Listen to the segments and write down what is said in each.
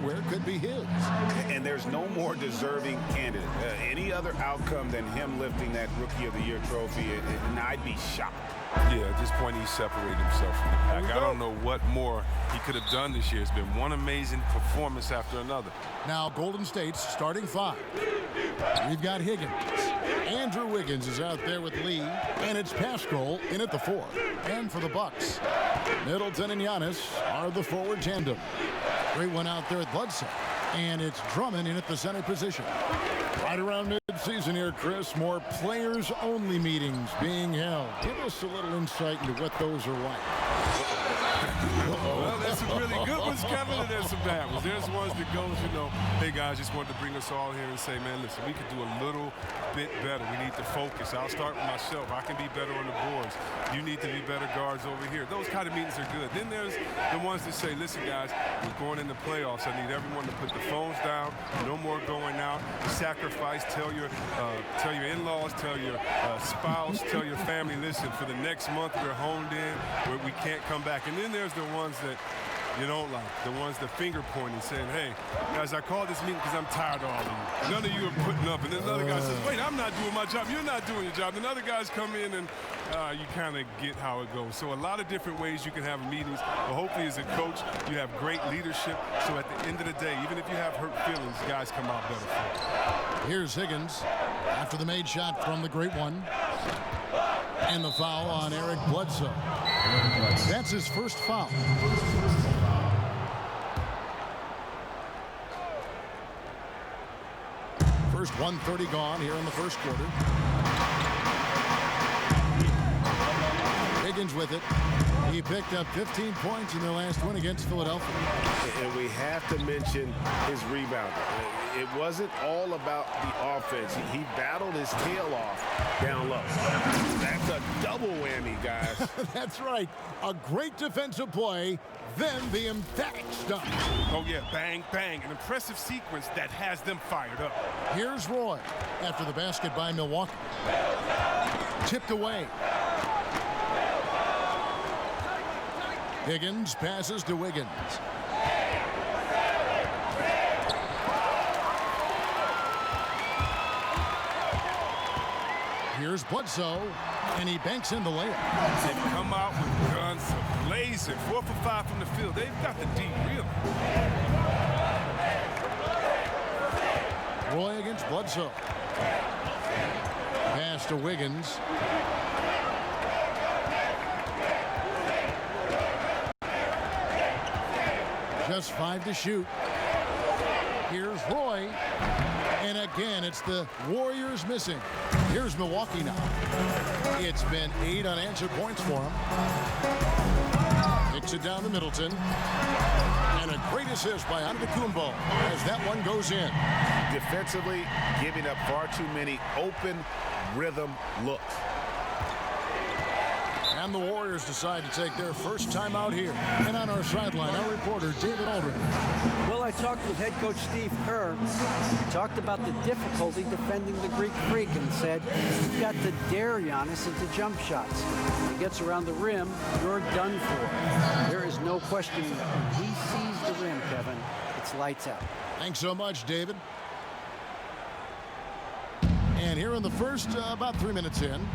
silverware could be his. And there's no more deserving candidate. Any other outcome than him lifting that Rookie of the Year trophy, and I'd be shocked. Yeah, at this point, he separated himself from the pack. I don't know what more he could have done this year. It's been one amazing performance after another. Now, Golden State's starting five. We've got Higgins. Andrew Wiggins is out there with Lee, and it's Pascal in at the four. And for the Bucks, Middleton and Giannis are the forward tandem. Great one out there at Bledsoe. And it's Drummond in at the center position. Right around mid-season here, Chris, more players-only meetings being held. Give us a little insight into what those are like. Well, there's some really good ones, Kevin, and there's some bad ones. There's ones that goes, hey, guys, just wanted to bring us all here and say, man, listen, we could do a little bit better. We need to focus. I'll start with myself. I can be better on the boards. You need to be better guards over here. Those kind of meetings are good. Then there's the ones that say, listen, guys, we're going into playoffs. I need everyone to put the phones down. No more going out. Sacrifice. Tell your in-laws, tell your spouse, tell your family, listen, for the next month we're honed in, where we can't come back. And then there's the ones that you don't like, the ones that finger pointing, saying, hey, guys, I called this meeting because I'm tired of all of you. None of you are putting up. And then another guy says, wait, I'm not doing my job. You're not doing your job. And other guys come in and you kind of get how it goes. So a lot of different ways you can have meetings. But hopefully as a coach, you have great leadership. So at the end of the day, even if you have hurt feelings, guys come out better for it. Here's Higgins after the made shot from the great one. And the foul on Eric Bledsoe. That's his first foul. First 1:30 gone here in the first quarter. Higgins with it. He picked up 15 points in their last win against Philadelphia. And we have to mention his rebound. It wasn't all about the offense. He battled his tail off down low. That's a double whammy, guys. That's right. A great defensive play, then the emphatic stop. Oh, yeah, bang, bang. An impressive sequence that has them fired up. Here's Roy after the basket by Milwaukee. Tipped away. Higgins passes to Wiggins. Here's Bledsoe, and he banks in the layup. They've come out with guns blazing. 4 for 5 from the field. They've got the deep really. Roy against Bledsoe. Pass to Wiggins. Just 5 to shoot. Here's Roy. And again, it's the Warriors missing. Here's Milwaukee now. It's been 8 unanswered points for him. Kicks it down to Middleton. And a great assist by Antetokounmpo as that one goes in. Defensively, giving up far too many open rhythm looks. And the Warriors decide to take their first time out here. And on our sideline, our reporter, David Aldridge. Well, I talked with head coach Steve Kerr. He talked about the difficulty defending the Greek Freak and said, you've got to dare Giannis into jump shots. When he gets around the rim, you're done for. There is no question when he sees the rim, Kevin, it's lights out. Thanks so much, David. And here in the first, about 3 minutes in,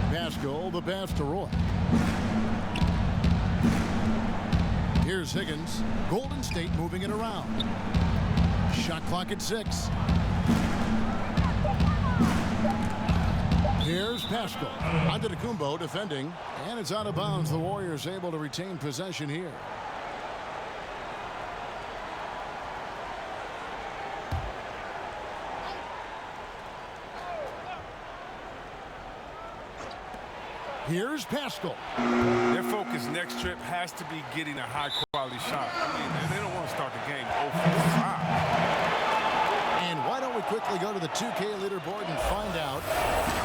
Pascal, the pass to Roy. Here's Higgins. Golden State moving it around. Shot clock at 6. Here's Pascal. Antetokounmpo defending. And it's out of bounds. The Warriors able to retain possession here. Here's Pascal. Their focus next trip has to be getting a high-quality shot. I mean, they don't want to start the game 0 for 5. And why don't we quickly go to the 2K leaderboard and find out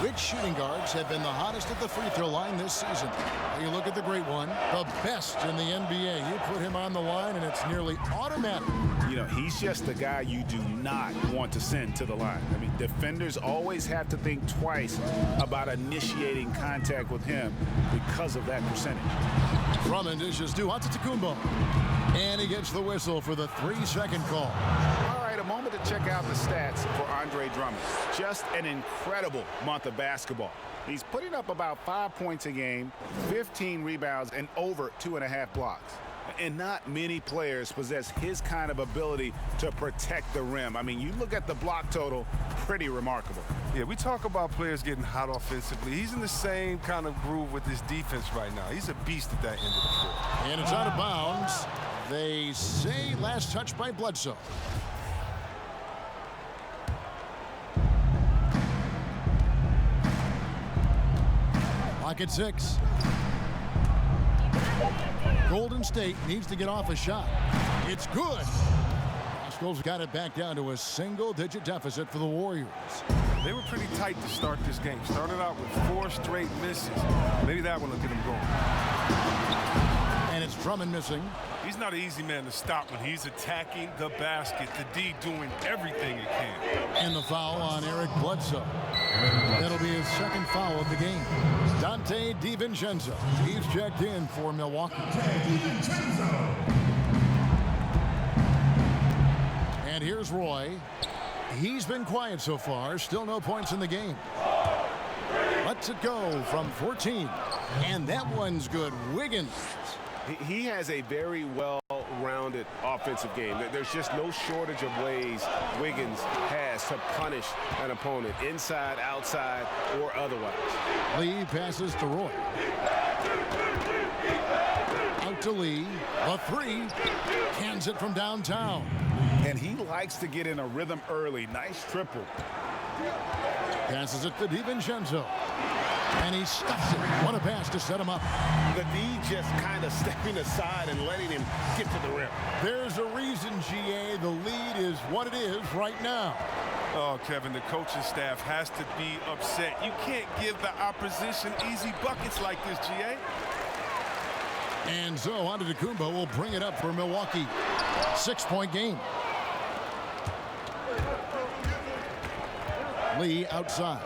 which shooting guards have been the hottest at the free throw line this season. You look at the great one, the best in the NBA. You put him on the line, and it's nearly automatic. You know, he's just the guy you do not want to send to the line. I mean, defenders always have to think twice about initiating contact with him because of that percentage. Drummond dishes to Antetokounmpo. And he gets the whistle for the 3-second call. All right, a moment to check out the stats for Andre Drummond. Just an incredible month of basketball. He's putting up about 5 points a game, 15 rebounds, and over 2.5 blocks. And not many players possess his kind of ability to protect the rim. I mean, you look at the block total, pretty remarkable. Yeah, we talk about players getting hot offensively. He's in the same kind of groove with his defense right now. He's a beast at that end of the floor. And it's out of bounds. They say last touch by Bledsoe. Lock at 6. Golden State needs to get off a shot. It's good. Pascal's got it back down to a single-digit deficit for the Warriors. They were pretty tight to start this game. Started out with 4 straight misses. Maybe that one will get them going. And it's Drummond missing. He's not an easy man to stop when he's attacking the basket. The D doing everything he can. And the foul on Eric Bledsoe. That'll be his second foul of the game. Dante DiVincenzo. He's checked in for Milwaukee. And here's Roy. He's been quiet so far. Still no points in the game. Lets it go from 14. And that one's good. Wiggins. He has a very well-rounded offensive game. There's just no shortage of ways Wiggins has to punish an opponent, inside, outside, or otherwise. Lee passes to Roy. Out to Lee. The 3. Cans it from downtown. And he likes to get in a rhythm early. Nice triple. Passes it to DiVincenzo. And he stuffs it. What a pass to set him up. The D just kind of stepping aside and letting him get to the rim. There's a reason, GA, the lead is what it is right now. Oh, Kevin, the coaching staff has to be upset. You can't give the opposition easy buckets like this, GA. And so Antetokounmpo will bring it up for Milwaukee. 6-point game. Lee outside.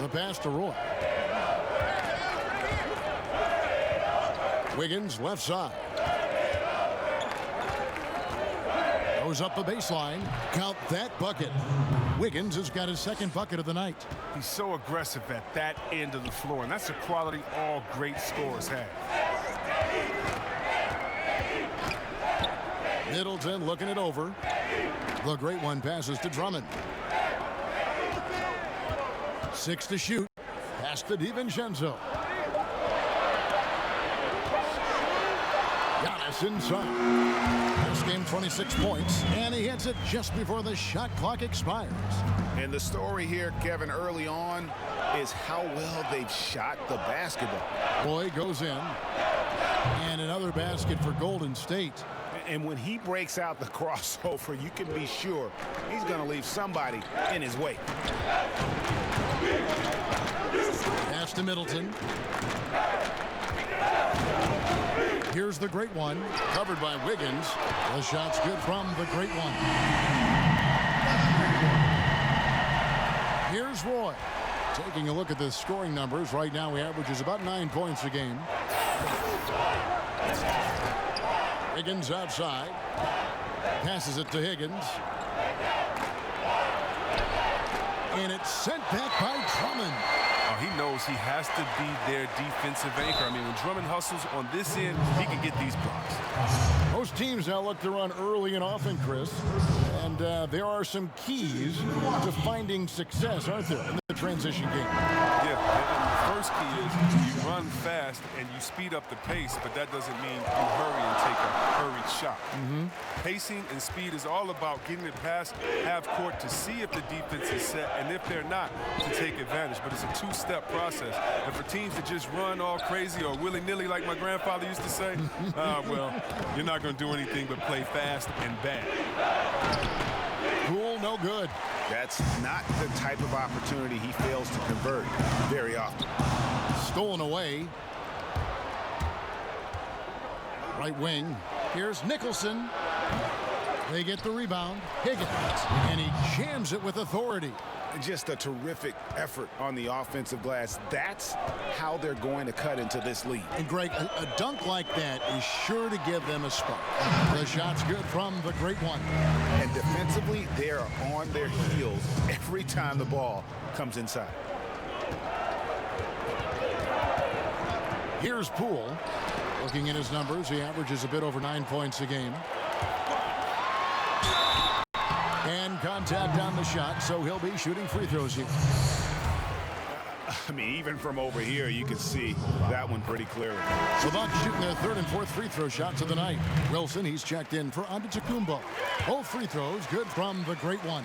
The pass to Roy. Wiggins left side. Goes up the baseline. Count that bucket. Wiggins has got his second bucket of the night. He's so aggressive at that end of the floor, and that's a quality all great scorers have. Middleton looking it over. The great one passes to Drummond. 6 to shoot. Pass to DiVincenzo. Giannis inside. This game 26 points, and he hits it just before the shot clock expires. And the story here, Kevin, early on is how well they've shot the basketball. Boy goes in. And another basket for Golden State. And when he breaks out the crossover, you can be sure he's going to leave somebody in his way. Pass to Middleton. Here's the great one, covered by Wiggins. The shot's good from the great one. Here's Roy. Taking a look at the scoring numbers. Right now he averages about 9 points a game. Higgins outside. Passes it to Higgins. And it's sent back by Drummond. He knows he has to be their defensive anchor. I mean, when Drummond hustles on this end, he can get these blocks. Most teams now look to run early and often, Chris. And there are some keys to finding success, aren't there, in the transition game? Yeah, and the first key is you run fast and you speed up the pace, but that doesn't mean you hurry and take a hurried shot. Pacing and speed is all about getting it past half court to see if the defense is set, and if they're not, to take advantage. But it's a two-step process. And for teams that just run all crazy or willy-nilly like my grandfather used to say, well, you're not going to do anything but play fast and bad. Poole, no good. That's not the type of opportunity he fails to convert very often. Stolen away. Right wing. Here's Nicholson. They get the rebound. Higgins. And he jams it with authority. Just a terrific effort on the offensive glass. That's how they're going to cut into this lead. And Greg, a dunk like that is sure to give them a spark. The shot's good from the great one. And defensively, they are on their heels every time the ball comes inside. Here's Poole. Looking at his numbers, he averages a bit over 9 points a game. And contact on the shot, so he'll be shooting free throws here. I mean, even from over here, you can see that one pretty clearly. The Bucks shooting their third and fourth free throw shots of the night. Wilson, he's checked in for Antetokounmpo. Both free throws good from the great one.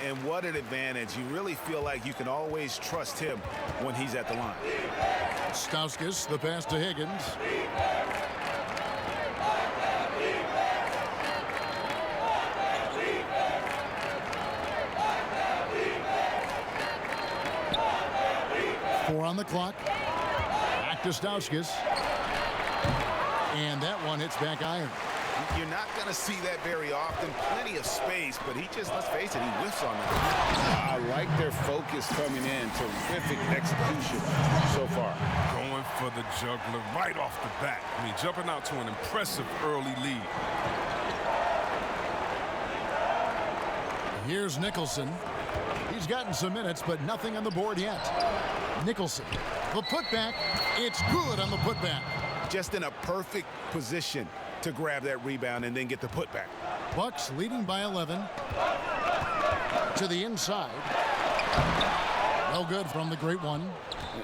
And what an advantage. You really feel like you can always trust him when he's at the line. Stauskas, the pass to Higgins. Four on the clock. Back to Stauskas. And that one hits back iron. You're not going to see that very often. Plenty of space, but he just, let's face it, he whiffs on that. I like their focus coming in. Terrific execution so far. Going for the juggler right off the bat. I mean, jumping out to an impressive early lead. Here's Nicholson. He's gotten some minutes, but nothing on the board yet. Nicholson, the putback. It's good on the putback. Just in a perfect position to grab that rebound and then get the putback. Bucks leading by 11. To the inside. No good from the great one.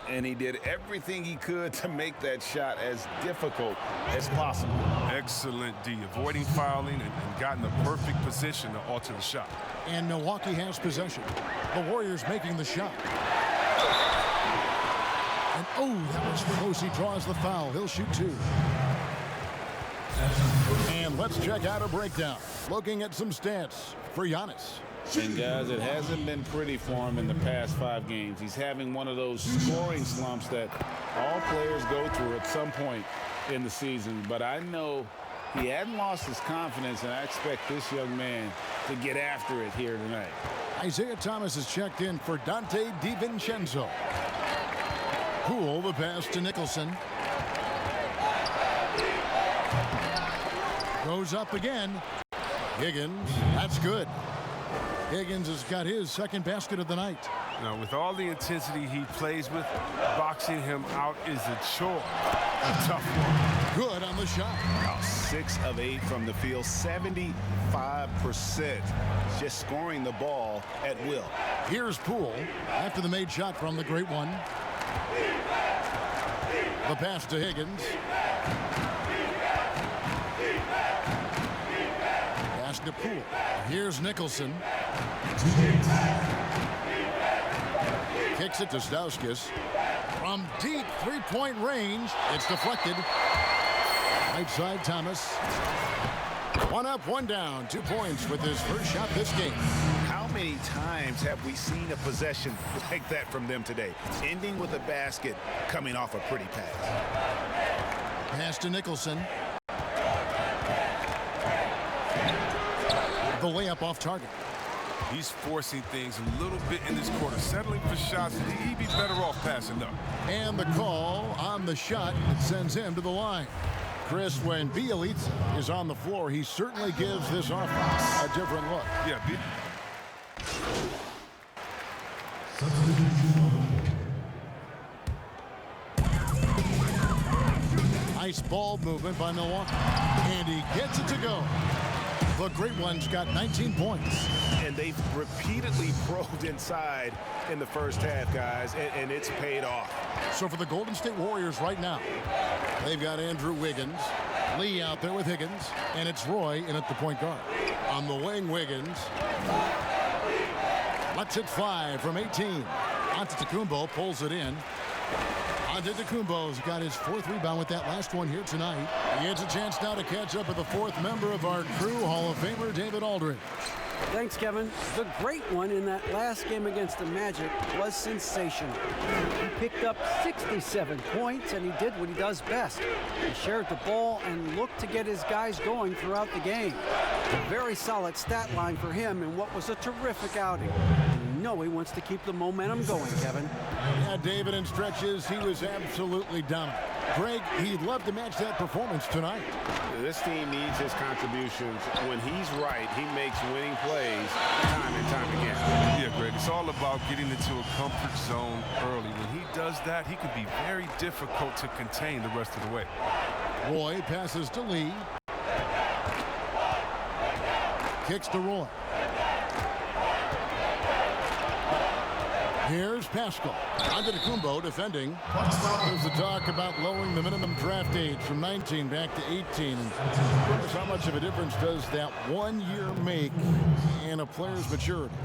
And he did everything he could to make that shot as difficult as possible. Excellent D, avoiding fouling and gotten the perfect position to alter the shot. And Milwaukee has possession. The Warriors making the shot. And oh, that was close. He draws the foul. He'll shoot two. And let's check out a breakdown. Looking at some stats for Giannis. And guys, it hasn't been pretty for him in the past 5 games. He's having one of those scoring slumps that all players go through at some point in the season. But I know he hadn't lost his confidence, and I expect this young man to get after it here tonight. Isaiah Thomas is checked in for Dante DiVincenzo. Poole, the pass to Nicholson. Goes up again. Higgins, that's good. Higgins has got his second basket of the night. Now, with all the intensity he plays with, boxing him out is a chore. A tough one. Good on the shot. 6 of 8 from the field, 75%. Just scoring the ball at will. Here's Poole after the made shot from the great one. The pass to Higgins. Pass to Poole. Here's Nicholson. Kicks it to Stauskas. From deep three-point range, it's deflected. Right side, Thomas. One up, one down. 2 points with his first shot this game. How many times have we seen a possession like that from them today? Ending with a basket, coming off a pretty pass. Pass to Nicholson. The layup off target. He's forcing things a little bit in this quarter, settling for shots that he'd be better off passing up. And the call on the shot that sends him to the line. Chris, when Bielitsa is on the floor, he certainly gives this offense a different look. Yeah, Nice ball movement by Milwaukee. And he gets it to go. The great one's got 19 points. And they've repeatedly probed inside in the first half, guys, and it's paid off. So for the Golden State Warriors right now, they've got Andrew Wiggins, Lee out there with Higgins, and it's Roy in at the point guard. On the wing, Wiggins lets it fly from 18. Antetokounmpo pulls it in. Antetokounmpo's got his 4th rebound with that last one here tonight. He gets a chance now to catch up with the 4th member of our crew, Hall of Famer David Aldridge. Thanks, Kevin. The great one in that last game against the Magic was sensational. He picked up 67 points, and he did what he does best. He shared the ball and looked to get his guys going throughout the game. A very solid stat line for him in what was a terrific outing. You know he wants to keep the momentum going, Kevin. Yeah, David, in stretches, he was absolutely dominant. Greg, he'd love to match that performance tonight. This team needs his contributions. When he's right, he makes winning plays time and time again. Yeah, Greg, it's all about getting into a comfort zone early. When he does that, he can be very difficult to contain the rest of the way. Roy passes to Lee. Kicks to Roy. Here's Pascal. Antetokounmpo defending. There's the talk about lowering the minimum draft age from 19 back to 18. And how much of a difference does that 1 year make in a player's maturity?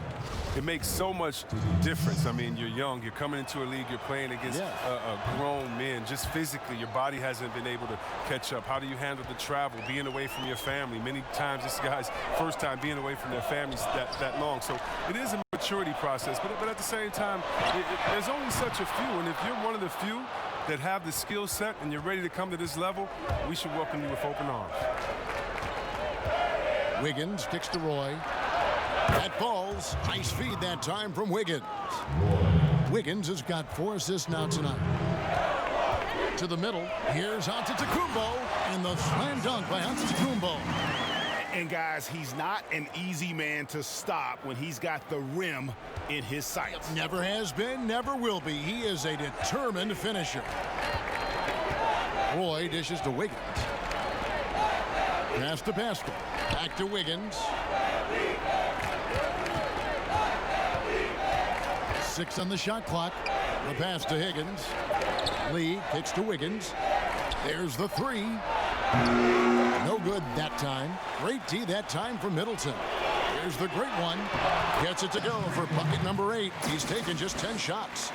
It makes so much difference. I mean, you're young. You're coming into a league. You're playing against grown men. Just physically, your body hasn't been able to catch up. How do you handle the travel, being away from your family? Many times, this guy's first time being away from their families that long. So it is a maturity process. But at the same time, there's only such a few. And if you're one of the few that have the skill set and you're ready to come to this level, we should welcome you with open arms. Wiggins kicks to Roy. That falls. Nice feed that time from Wiggins. Wiggins has got 4 assists now tonight. To the middle. Here's Antetokounmpo. And the slam dunk by Antetokounmpo. And guys, he's not an easy man to stop when he's got the rim in his sights. Never has been, never will be. He is a determined finisher. Roy dishes to Wiggins. Pass to Pascal. Back to Wiggins. 6 on the shot clock. The pass to Higgins. Lee kicks to Wiggins. There's the 3. No good that time. Great D that time from Middleton. Here's the great one. Gets it to go for bucket number 8. He's taken just 10 shots.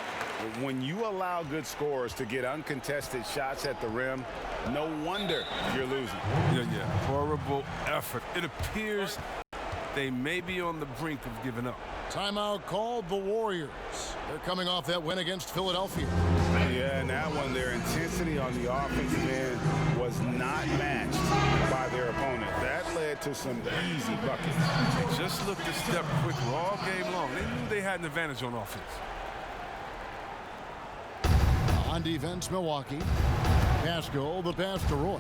When you allow good scorers to get uncontested shots at the rim, no wonder you're losing. Yeah. Horrible effort. It appears they may be on the brink of giving up. Timeout called the Warriors. They're coming off that win against Philadelphia. Yeah, and that one, their intensity on the offensive end was not matched by their opponent. That led to some easy buckets. Just looked a step quicker all game long. They knew they had an advantage on offense. On defense, Milwaukee. Pascal, the pass to Roy.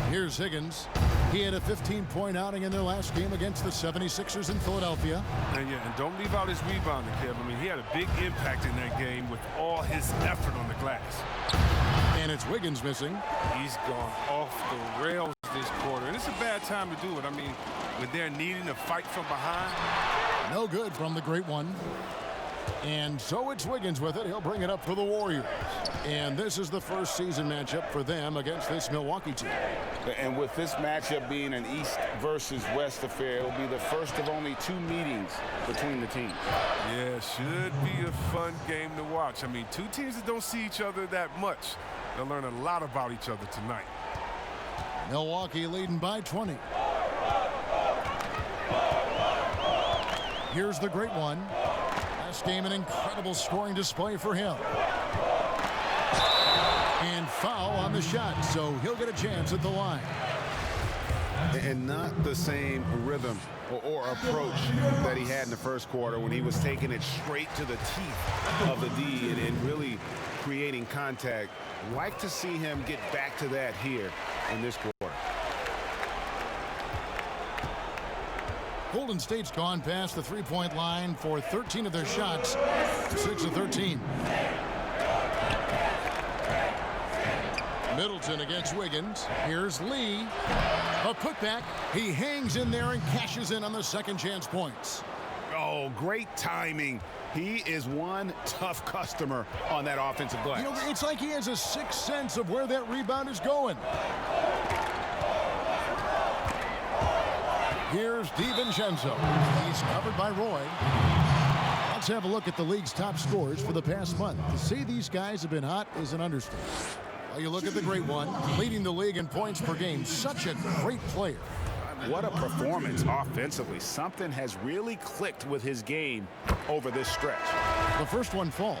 Here's Higgins. He had a 15-point outing in their last game against the 76ers in Philadelphia. And don't leave out his rebounding, Kev. I mean, he had a big impact in that game with all his effort on the glass. And it's Wiggins missing. He's gone off the rails this quarter. And it's a bad time to do it. I mean, when they're needing to fight from behind. No good from the great one. And so it's Wiggins with it. He'll bring it up for the Warriors. And this is the first season matchup for them against this Milwaukee team. And with this matchup being an East versus West affair, it'll be the first of only 2 meetings between the teams. Yeah, should be a fun game to watch. I mean, 2 teams that don't see each other that much. They'll learn a lot about each other tonight. Milwaukee leading by 20. Here's the great one. Last game, an incredible scoring display for him. And foul on the shot, so he'll get a chance at the line. And not the same rhythm or approach that he had in the first quarter when he was taking it straight to the teeth of the D and really creating contact. Like to see him get back to that here in this quarter. Golden State's gone past the three-point line for 13 of their shots, 6 of 13. Middleton against Wiggins. Here's Lee. A putback. He hangs in there and cashes in on the second chance points. Oh, great timing. He is one tough customer on that offensive glass. You know, it's like he has a sixth sense of where that rebound is going. Here's DiVincenzo. He's covered by Roy. Let's have a look at the league's top scorers for the past month. To say these guys have been hot is an understatement. Well, you look at the great one, leading the league in points per game. Such a great player. What a performance offensively. Something has really clicked with his game over this stretch. The first one falls.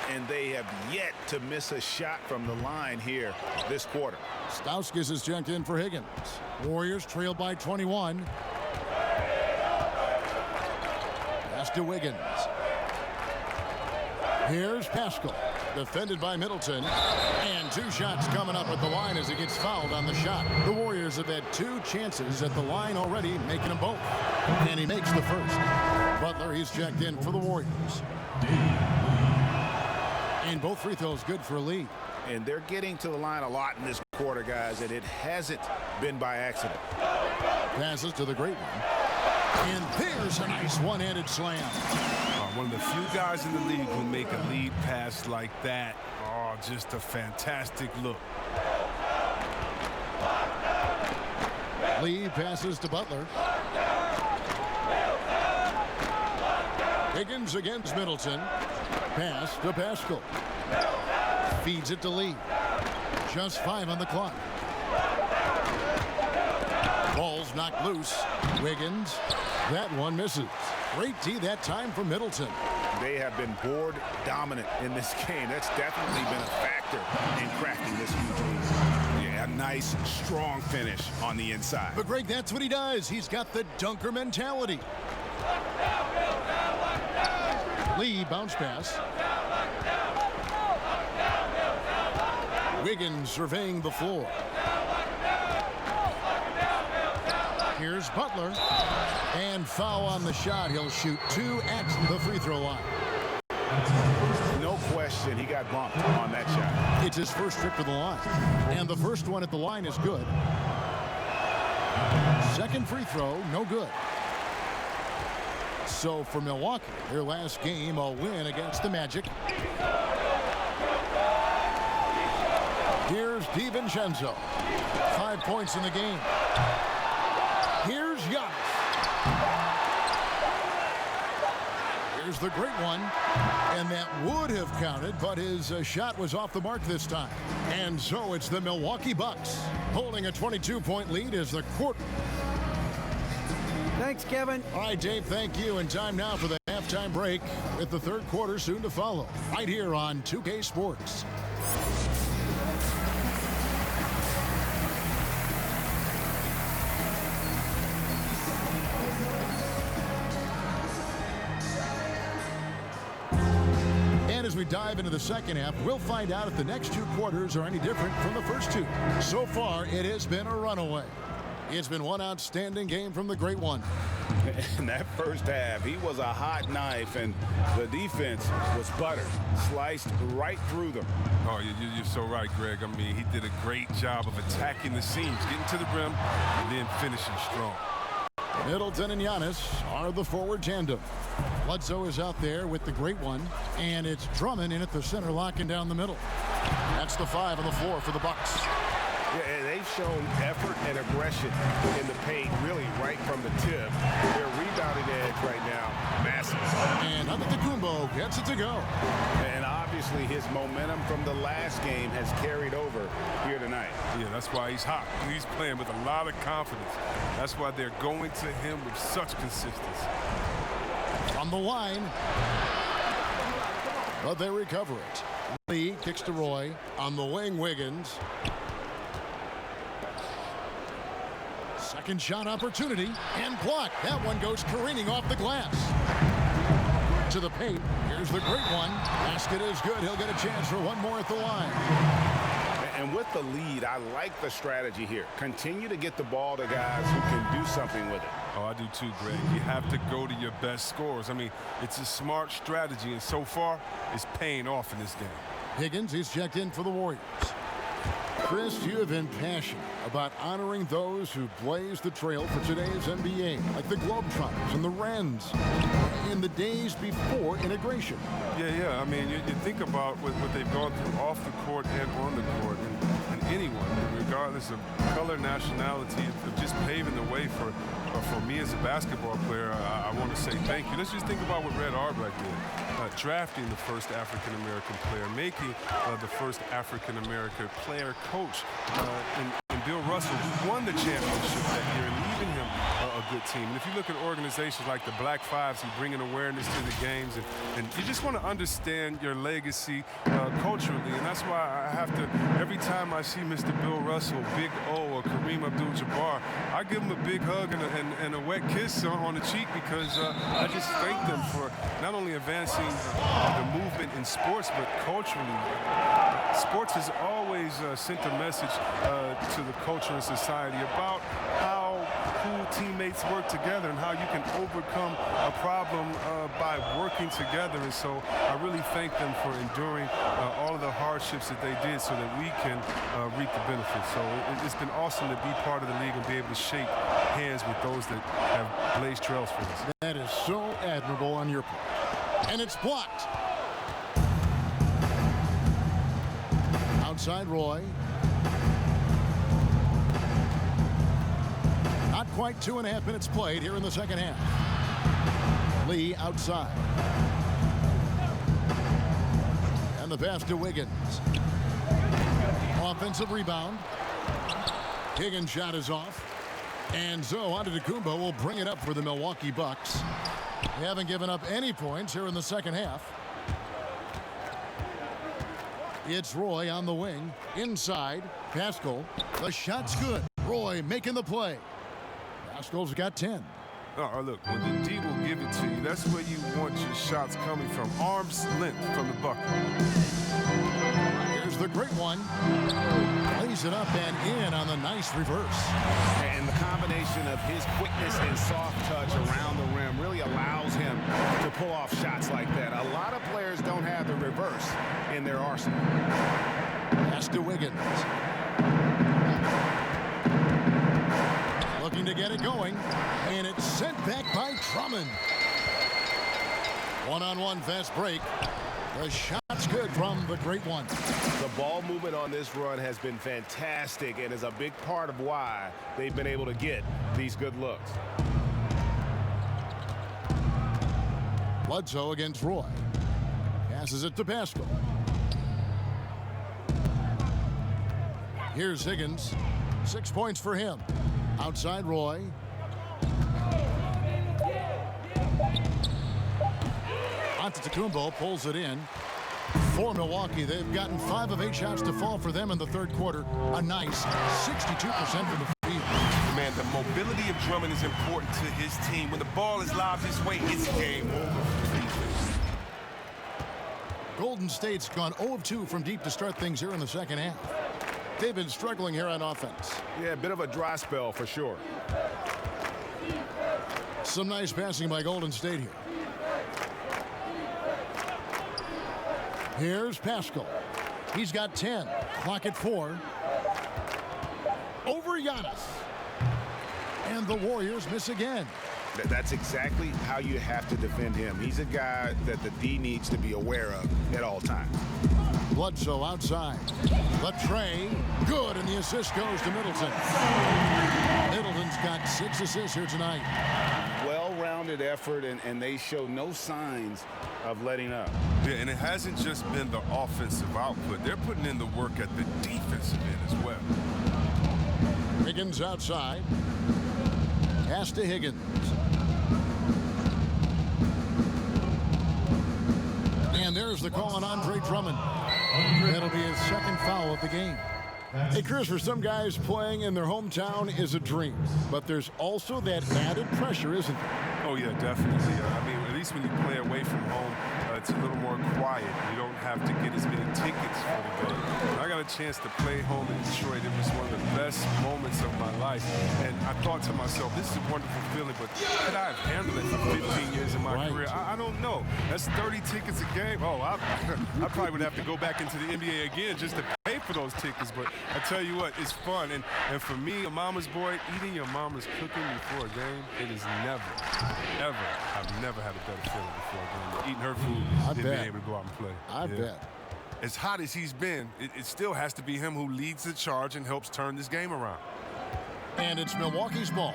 And they have yet to miss a shot from the line here this quarter. Stauskas is checked in for Higgins. Warriors trail by 21. Pass to Wiggins. Here's Pascal. Defended by Middleton. And 2 shots coming up at the line as he gets fouled on the shot. The Warriors have had 2 chances at the line already, making them both. And he makes the first. Butler, he's checked in for the Warriors. And both free throws good for a lead. And they're getting to the line a lot in this quarter, guys, and it hasn't been by accident. Passes to the great one. And there's a nice one-handed slam. One of the few guys in the league who make a lead pass like that. Oh, just a fantastic look. Lee passes to Butler. Higgins against Middleton. Pass to Pascal. Feeds it to Lee. Just 5 on the clock. Ball's knocked loose. Wiggins. That one misses. Great D that time from Middleton. They have been board dominant in this game. That's definitely been a factor in crafting this huge lead. Yeah, a nice, strong finish on the inside. But Greg, that's what he does. He's got the dunker mentality. Lee bounce pass. Wiggins surveying the floor. Here's Butler. And foul on the shot. He'll shoot 2 at the free throw line. No question he got bumped on that shot. It's his first trip to the line. And the first one at the line is good. Second free throw, no good. So for Milwaukee, their last game, a win against the Magic. Here's DiVincenzo. 5 points in the game. Here's Giannis. Here's the great one. And that would have counted, but his shot was off the mark this time. And so it's the Milwaukee Bucks holding a 22-point lead as the quarter. Thanks, Kevin. All right, Dave, thank you. And time now for the halftime break with the third quarter soon to follow. Right here on 2K Sports. And as we dive into the second half, we'll find out if the next 2 quarters are any different from the first 2. So far, it has been a runaway. It's been one outstanding game from the great one. In that first half, he was a hot knife, and the defense was buttered, sliced right through them. Oh, you're so right, Greg. I mean, he did a great job of attacking the seams, getting to the rim, and then finishing strong. Middleton and Giannis are the forward tandem. Bledsoe is out there with the great one, and it's Drummond in at the center, locking down the middle. That's the 5 on the floor for the Bucks. Yeah, and they've shown effort and aggression in the paint, really right from the tip. Their rebounding edge right now, massive. And Antetokounmpo gets it to go. And obviously his momentum from the last game has carried over here tonight. Yeah, that's why he's hot. He's playing with a lot of confidence. That's why they're going to him with such consistency. On the line. But they recover it. Lee kicks to Roy. On the wing, Wiggins. Second shot opportunity and blocked. That one goes careening off the glass. To the paint. Here's the great one. Basket is good. He'll get a chance for one more at the line. And with the lead, I like the strategy here. Continue to get the ball to guys who can do something with it. Oh, I do too, Greg. You have to go to your best scorers. I mean, it's a smart strategy, and so far, it's paying off in this game. Higgins is checked in for the Warriors. Chris, you have been passionate about honoring those who blazed the trail for today's NBA, like the Globetrotters and the Wrens, in the days before integration. Yeah. I mean, you think about what they've gone through off the court and on the court, and anyone, regardless of color, nationality, of just paving the way for me as a basketball player. I want to say thank you. Let's just think about what Red Auerbach did. Drafting the first African-American player, making the first African-American player player coach in Bill Russell, who won the championship that year, and leaving him a good team. And if you look at organizations like the Black Fives who bring an awareness to the games, and you just want to understand your legacy culturally, and that's why I have to, every time I see Mr. Bill Russell, Big O, or Kareem Abdul-Jabbar, I give them a big hug and a wet kiss on the cheek, because I just thank them for not only advancing the movement in sports, but culturally. Sports has always sent a message to the culture and society about how cool teammates work together and how you can overcome a problem by working together. And so I really thank them for enduring all of the hardships that they did so that we can reap the benefits. So it's been awesome to be part of the league and be able to shake hands with those that have blazed trails for us. That is so admirable on your part. And it's blocked. Outside Roy. Not quite 2.5 minutes played here in the second half. Lee outside. And the pass to Wiggins. Offensive rebound. Higgins' shot is off. And so Antetokounmpo will bring it up for the Milwaukee Bucks. They haven't given up any points here in the second half. It's Roy on the wing. Inside. Pascal. The shot's good. Roy making the play. Pascal's got 10. Oh, look, when the D will give it to you, that's where you want your shots coming from. Arm's length from the bucket. Here's the great one. Lays it up and in on the nice reverse. And the combination of his quickness and soft touch around the rim really allows him to pull off shots like that. A lot of players don't have the reverse in their arsenal. Pass to Wiggins. Looking to get it going, and it's sent back by Drummond. One-on-one fast break. The shot's good from the great one. The ball movement on this run has been fantastic and is a big part of why they've been able to get these good looks. Bledsoe against Roy. Passes it to Pascal. Here's Higgins. 6 points for him. Outside Roy. Antetokounmpo pulls it in. For Milwaukee, they've gotten 5 of 8 shots to fall for them in the third quarter. A nice 62% from the field. Man, the mobility of Drummond is important to his team. When the ball is lobbed his way, it's game over. Golden State's gone 0 of 2 from deep to start things here in the second half. They've been struggling here on offense. Yeah, a bit of a dry spell for sure. Some nice passing by Golden State here. Here's Pascal. He's got 10. Clock at 4. Over Giannis. And the Warriors miss again. That's exactly how you have to defend him. He's a guy that the D needs to be aware of at all times. Bledsoe outside. The tray. Good, and the assist goes to Middleton. Middleton's got 6 assists here tonight. Well-rounded effort, and they show no signs of letting up. Yeah, and it hasn't just been the offensive output. They're putting in the work at the defensive end as well. Higgins outside. Pass to Higgins. And there's the call on Andre Drummond. That'll be his second foul of the game. Hey, Chris, for some guys, playing in their hometown is a dream. But there's also that added pressure, isn't there? Oh, yeah, definitely. I mean, at least when you play away from home, it's a little more quiet. You don't have to get as many tickets for the game. When I got a chance to play home in Detroit, it was one of the best moments of my life. And I thought to myself, this is a wonderful feeling, but could I have handled it for 15 years in my career? I don't know. That's 30 tickets a game. Oh, I probably would have to go back into the NBA again just to pay for those tickets. But I tell you what, it's fun. And for me, a mama's boy, eating your mama's cooking before a game, it is never, ever, I've never had a better feeling before a game. Eating her food and being able to go out and play. I bet. As hot as he's been, it still has to be him who leads the charge and helps turn this game around. And it's Milwaukee's ball.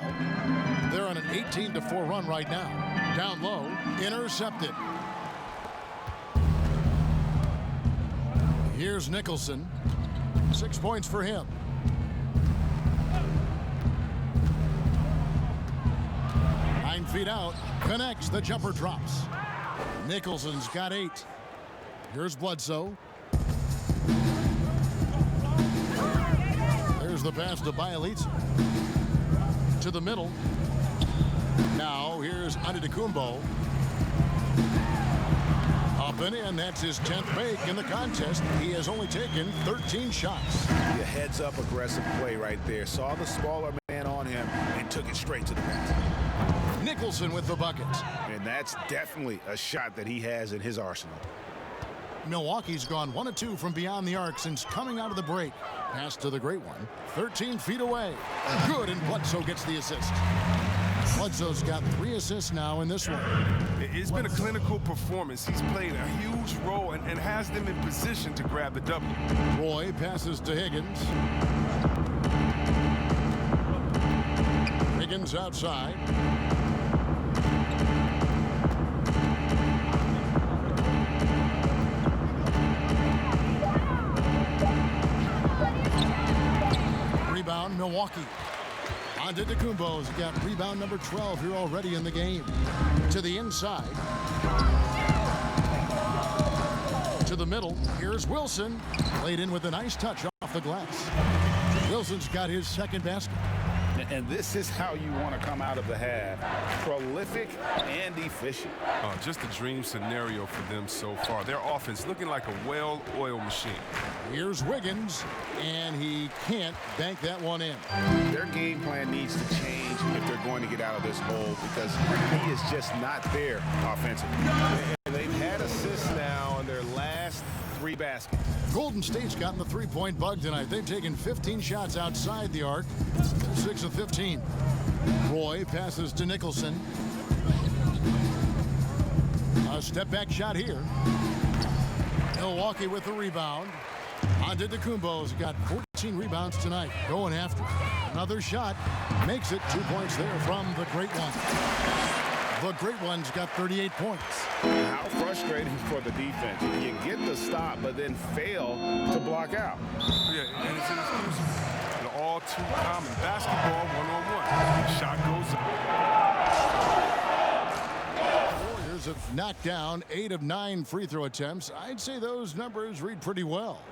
They're on an 18-4 run right now. Down low, intercepted. Here's Nicholson. 6 points for him. Feet out, connects, the jumper drops. Nicholson's got 8. Here's Bledsoe. There's the pass to Bielitsa. To the middle. Now here's Antetokounmpo. Up and in, that's his 10th make in the contest. He has only taken 13 shots. A heads-up aggressive play right there. Saw the smaller man on him and took it straight to the basket. Nicholson with the bucket. And that's definitely a shot that he has in his arsenal. Milwaukee's gone 1 of 2 from beyond the arc since coming out of the break. Pass to the great one. 13 feet away. Good, and Bledsoe gets the assist. Bledsoe's got 3 assists now in this one. It's been a clinical performance. He's played a huge role and has them in position to grab the W. Roy passes to Higgins. Higgins outside. Rebound, Milwaukee. Antetokounmpo's got rebound number 12 here already in the game. To the inside. To the middle. Here's Wilson. Played in with a nice touch off the glass. Wilson's got his 2nd basket. And this is how you want to come out of the half. Prolific and efficient. Just a dream scenario for them so far. Their offense looking like a well-oiled machine. Here's Wiggins, and he can't bank that one in. Their game plan needs to change if they're going to get out of this hole because he is just not there offensively. They've had assists now on their last 3 baskets. Golden State's gotten the 3-point bug tonight. They've taken 15 shots outside the arc. 6 of 15. Roy passes to Nicholson. A step-back shot here. Milwaukee with the rebound. Antetokounmpo's got 14 rebounds tonight. Going after it. Another shot. Makes it 2 points there from the Great One. The Great One's got 38 points. How frustrating for the defense. You get the stop, but then fail to block out. Yeah, and it's an excuse. All too common. Basketball one-on-one. Shot goes. Warriors have knocked down 8 of 9 free throw attempts. I'd say those numbers read pretty well.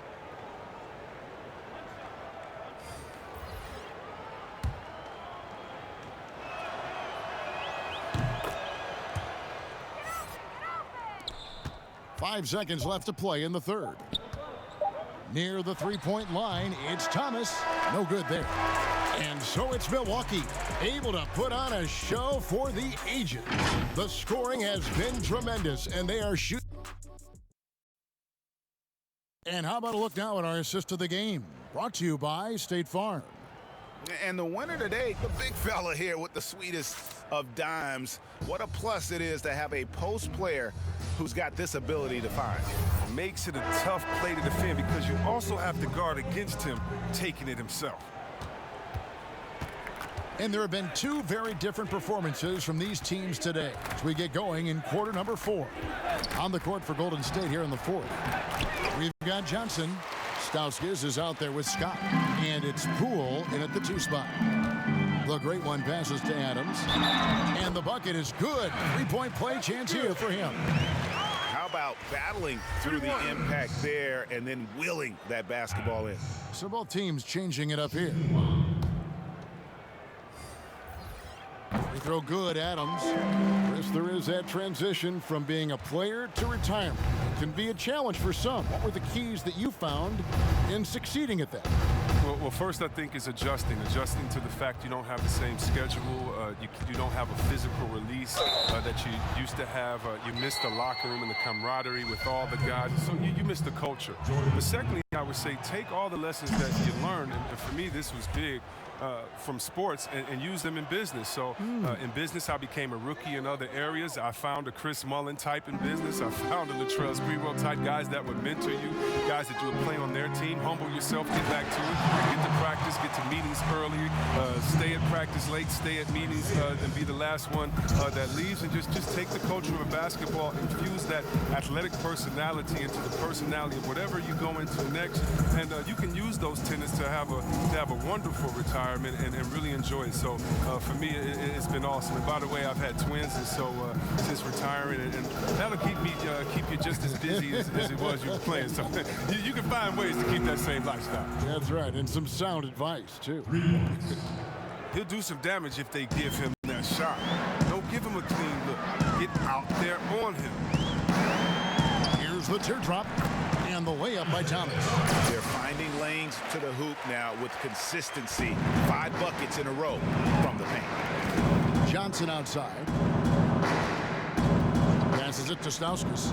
Five seconds left to play in the third. Near the 3-point line, it's Thomas. No good there. And so it's Milwaukee, able to put on a show for the ages. The scoring has been tremendous, and they are shooting. And how about a look now at our assist of the game? Brought to you by State Farm. And the winner today, the big fella here with the sweetest of dimes. What a plus it is to have a post player who's got this ability to find. Makes it a tough play to defend because you also have to guard against him taking it himself. And there have been 2 very different performances from these teams today as we get going in quarter number 4. On the court for Golden State here in the 4th. We've got Johnson. Stauskas is out there with Scott. And it's Poole in at the 2 spot. The Great One passes to Adams. And the bucket is good. 3-point play chance here for him. How about battling through the impact there and then willing that basketball in? So both teams changing it up here. They throw good, Adams. Chris, there is that transition from being a player to retirement. It can be a challenge for some. What were the keys that you found in succeeding at that? Well, first I think is adjusting to the fact you don't have the same schedule. You don't have a physical release that you used to have. You miss the locker room and the camaraderie with all the guys. So you miss the culture. But secondly, I would say take all the lessons that you learned, and for me this was big, from sports and use them in business. So in business, I became a rookie in other areas. I found a Chris Mullin type in business. I found a Latrell Sprewell type, guys that would mentor you, guys that you would play on their team. Humble yourself, get back to it, get to practice, get to meetings early, stay at practice late, stay at meetings, and be the last one that leaves, and just take the culture of basketball, infuse that athletic personality into the personality of whatever you go into next, and you can use those tenets to have a wonderful retirement and really enjoy it. So for me, it's been awesome. And by the way, I've had twins, and so since retiring, and that'll keep you just as busy as it was you were playing. So you can find ways to keep that same lifestyle. That's right, and some sound advice too. He'll do some damage if they give him that shot. Don't give him a clean look. Get out there on him. Here's the teardrop and the layup by Thomas. They're finding lanes to the hoop now with consistency. 5 buckets in a row from the paint. Johnson outside. Passes it to Stauskas.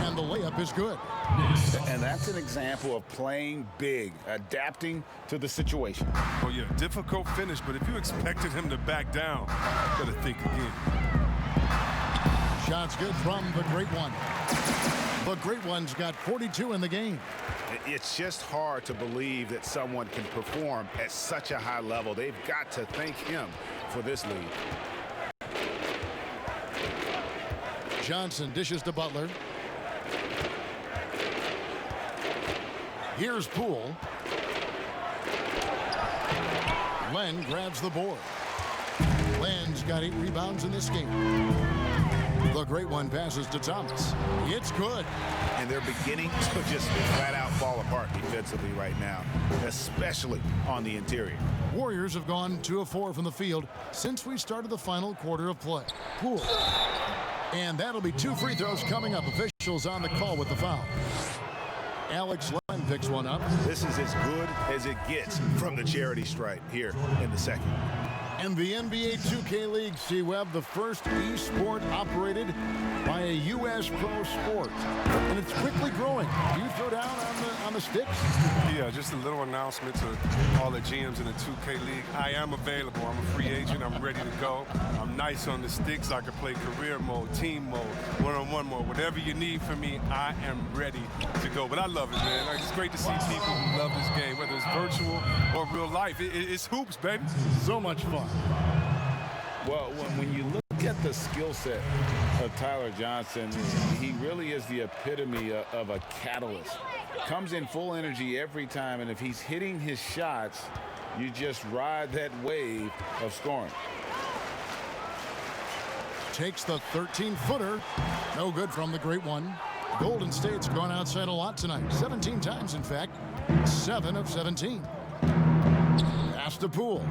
And the layup is good. And that's an example of playing big, adapting to the situation. Oh, yeah, difficult finish, but if you expected him to back down, you gotta think again. Shots good from the Great One. The Great One's got 42 in the game. It's just hard to believe that someone can perform at such a high level. They've got to thank him for this lead. Johnson dishes to Butler. Here's Poole. Len grabs the board. Len's got 8 rebounds in this game. The Great One passes to Thomas. It's good. And they're beginning to just flat out fall apart defensively right now, especially on the interior. Warriors have gone 2 of 4 from the field since we started the final quarter of play. Poole. And that'll be 2 free throws coming up. Officials on the call with the foul. Alex Len picks one up. This is as good as it gets from the charity stripe here in the second. And the NBA 2K League, C-Web, the first e-sport operated by a U.S. pro sport. And it's quickly growing. Do you throw down on the sticks? Yeah, just a little announcement to all the GMs in the 2K League. I am available. I'm a free agent. I'm ready to go. I'm nice on the sticks. I can play career mode, team mode, one-on-one mode. Whatever you need from me, I am ready to go. But I love it, man. Like, it's great to see people who love this game, whether it's virtual or real life. It's hoops, baby. So much fun. Well, when you look at the skill set of Tyler Johnson, he really is the epitome of a catalyst. Comes in full energy every time, and if he's hitting his shots, you just ride that wave of scoring. Takes the 13-footer. No good from the Great One. Golden State's gone outside a lot tonight. 17 times, in fact. 7 of 17. Pass to Poole.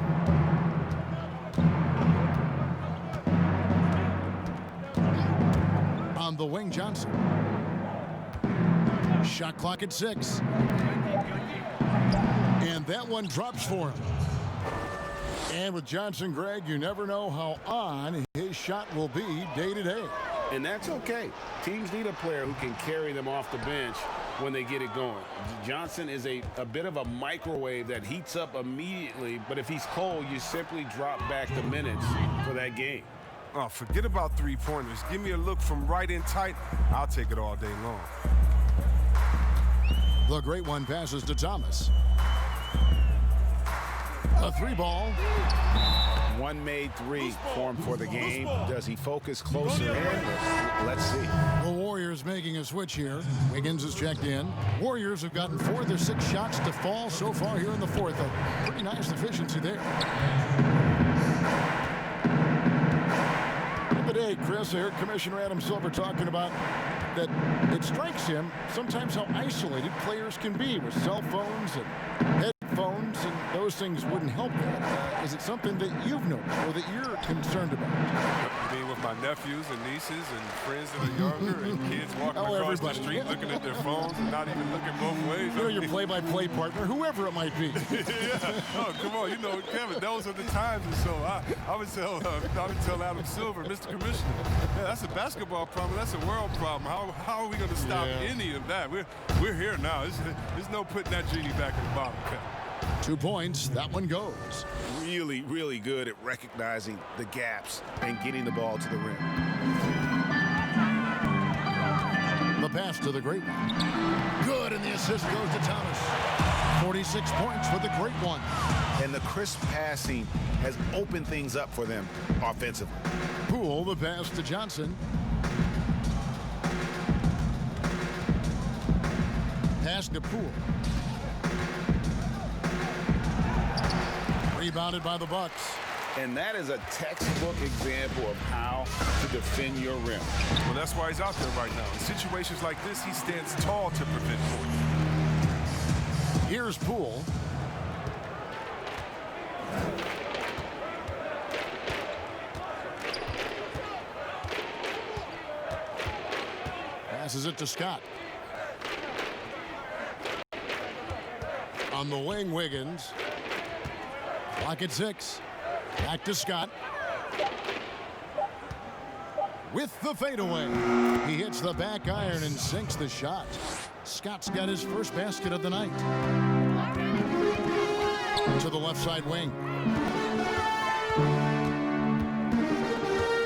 On the wing, Johnson. Shot clock at 6. And that one drops for him. And with Johnson, Greg, you never know how on his shot will be day to day. And that's okay. Teams need a player who can carry them off the bench when they get it going. Johnson is a bit of a microwave that heats up immediately, but if he's cold, you simply drop back the minutes for that game. Oh, forget about three-pointers. Give me a look from right in tight. I'll take it all day long. The Great One passes to Thomas. A 3-ball. One made 3 formed for the game. Does he focus closer in? Let's see. The Warriors making a switch here. Wiggins is checked in. Warriors have gotten 4 of their 6 shots to fall so far here in the 4th. A pretty nice efficiency there. Today, Chris, I heard Commissioner Adam Silver talking about that it strikes him sometimes how isolated players can be with cell phones and headphones. and those things wouldn't help that. Is it something that you've noticed or that you're concerned about? I mean, with my nephews and nieces and friends that are younger and kids walking across the street looking at their phones and not even looking both ways. You know, your play-by-play partner, whoever it might be. Yeah. Oh, come on. You know, Kevin, those are the times. And so I would tell Adam Silver, Mr. Commissioner, yeah, that's a basketball problem. That's a world problem. How are we going to stop any of that? We're here now. There's no putting that genie back in the bottle, Kevin. 2 points. That one goes. Really, really good at recognizing the gaps and getting the ball to the rim. The pass to the great one. Good, and the assist goes to Thomas. 46 points for the great one. And the crisp passing has opened things up for them offensively. Poole, the pass to Johnson. Pass to Poole. Rebounded by the Bucks. And that is a textbook example of how to defend your rim. Well, that's why he's out there right now. In situations like this, he stands tall to prevent points. Here's Poole. Passes it to Scott. On the wing, Wiggins. Clock at 6. Back to Scott. With the fadeaway. He hits the back iron and sinks the shot. Scott's got his first basket of the night. To the left side wing.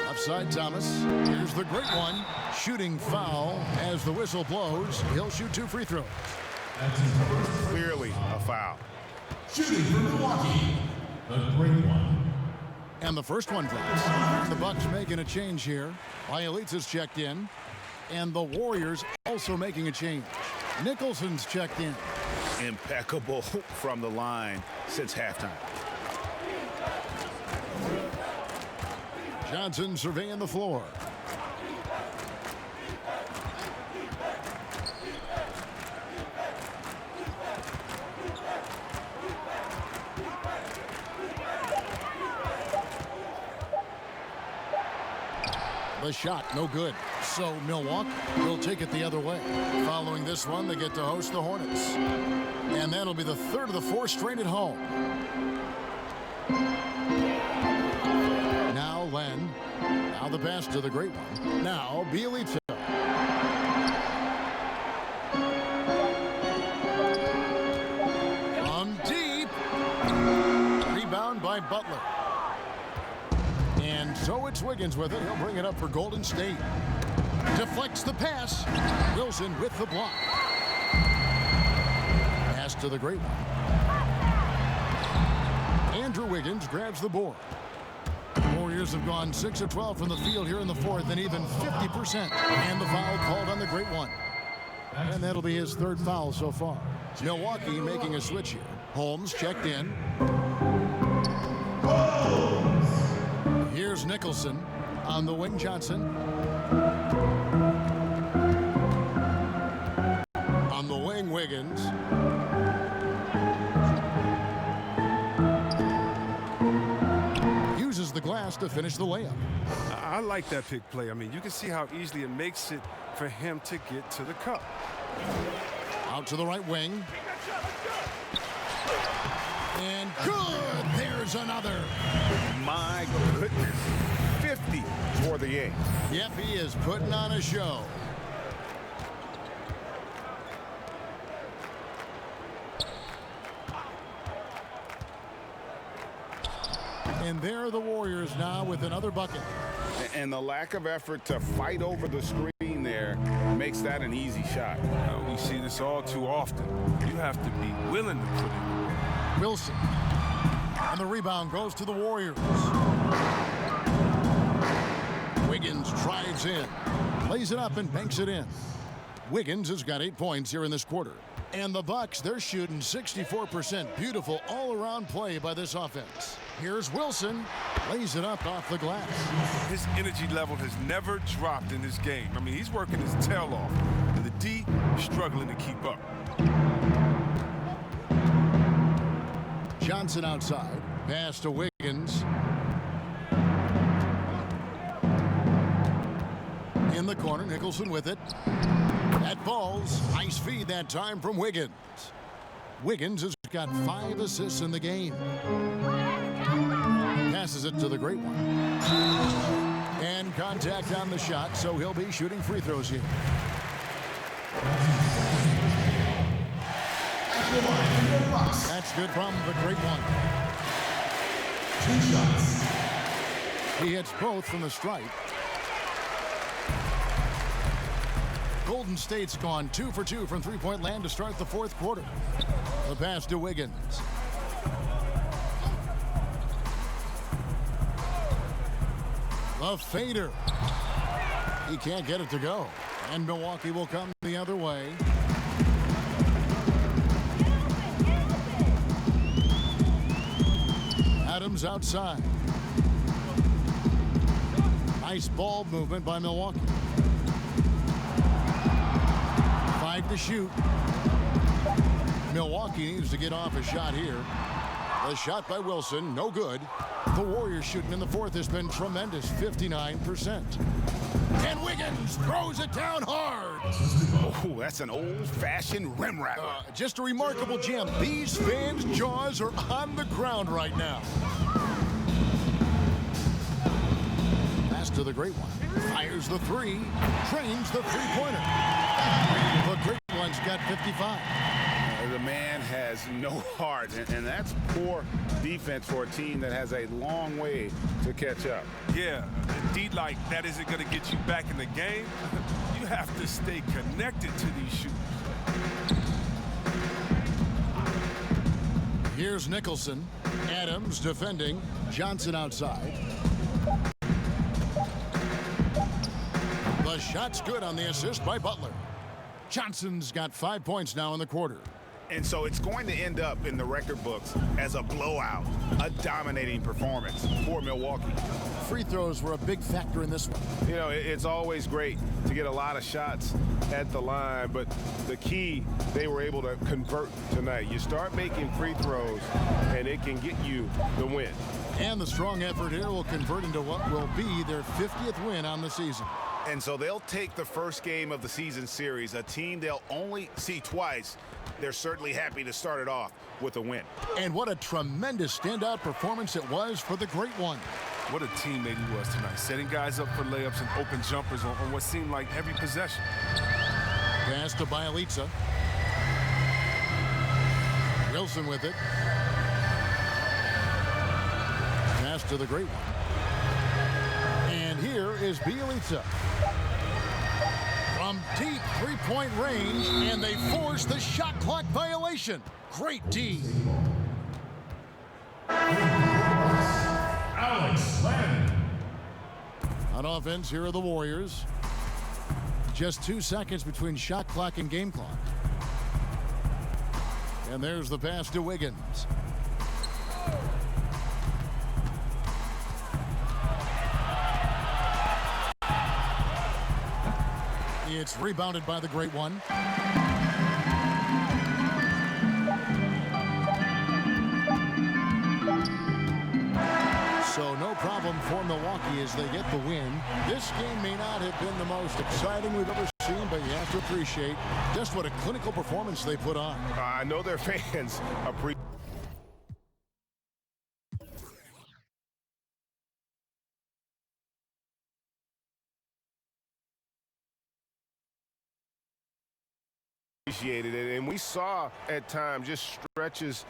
Left side, Thomas. Here's the great one. Shooting foul as the whistle blows. He'll shoot 2 free throws. Clearly a foul. Shooting for Milwaukee, the great one. And the first one drops. The Bucks making a change here. Bielitsa's checked in. And the Warriors also making a change. Nicholson's checked in. Impeccable from the line since halftime. Johnson surveying the floor. The shot, no good. So Milwaukee will take it the other way. Following this one, they get to host the Hornets. And that'll be the third of the 4 straight at home. Now Len. Now the pass to the great one. Now Bielitsa. From deep. Rebound by Butler. And so it's Wiggins with it. He'll bring it up for Golden State. Deflects the pass. Wilson with the block. Pass to the great one. Andrew Wiggins grabs the board. Warriors have gone 6 of 12 from the field here in the fourth and even 50%. And the foul called on the great one. And that'll be his 3rd foul so far. Milwaukee making a switch here. Holmes checked in. Here's Nicholson on the wing. Johnson on the wing. Wiggins uses the glass to finish the layup. I like that pick play. I mean, you can see how easily it makes it for him to get to the cup. Out to the right wing. And good. There's another. My goodness. 50 for the game. Yep, he is putting on a show. And there are the Warriors now with another bucket. And the lack of effort to fight over the screen there makes that an easy shot. We see this all too often. You have to be willing to put it in. Wilson. And the rebound goes to the Warriors. Wiggins drives in. Lays it up and banks it in. Wiggins has got 8 points here in this quarter. And the Bucks, they're shooting 64%. Beautiful all-around play by this offense. Here's Wilson. Lays it up off the glass. His energy level has never dropped in this game. I mean, he's working his tail off. And the D struggling to keep up. Johnson outside. Pass to Wiggins. In the corner, Nicholson with it. That falls. Nice feed that time from Wiggins. Wiggins has got 5 assists in the game. Passes it to the great one. And contact on the shot, so he'll be shooting free throws here. That's good from the great one. 2 shots. He hits both from the stripe. Golden State's gone 2 for 2 from three-point land to start the fourth quarter. The pass to Wiggins. The fader. He can't get it to go. And Milwaukee will come the other way. Adams outside. Nice ball movement by Milwaukee. 5 to shoot. Milwaukee needs to get off a shot here. The shot by Wilson, no good. The Warriors shooting in the fourth has been tremendous, 59%. And Wiggins throws it down hard. Oh, that's an old-fashioned rim rattler. Just a remarkable jam. These fans' jaws are on the ground right now. Pass to the great one. Fires the three. Trains the three-pointer. The great one's got 55. The man has no heart, and that's poor defense for a team that has a long way to catch up. Yeah, indeed, like that isn't going to get you back in the game. You have to stay connected to these shooters. Here's Nicholson. Adams defending. Johnson outside. The shot's good on the assist by Butler. Johnson's got 5 points now in the quarter. And so it's going to end up in the record books as a blowout, a dominating performance for Milwaukee. Free throws were a big factor in this one. You know, it's always great to get a lot of shots at the line, but the key, they were able to convert tonight. You start making free throws, and it can get you the win. And the strong effort here will convert into what will be their 50th win on the season. And so they'll take the first game of the season series, a team they'll only see twice. They're certainly happy to start it off with a win. And what a tremendous standout performance it was for the great one. What a teammate he was tonight, setting guys up for layups and open jumpers on what seemed like every possession. Pass to Bielitsa. Wilson with it. Pass to the great one. And here is Bielitsa. From deep three-point range, and they force the shot clock violation. Great D. Alex Len. On offense, here are the Warriors. Just 2 seconds between shot clock and game clock. And there's the pass to Wiggins. It's rebounded by the great one. So no problem for Milwaukee as they get the win. This game may not have been the most exciting we've ever seen, but you have to appreciate just what a clinical performance they put on. I know their fans appreciate it, and we saw at times just stretches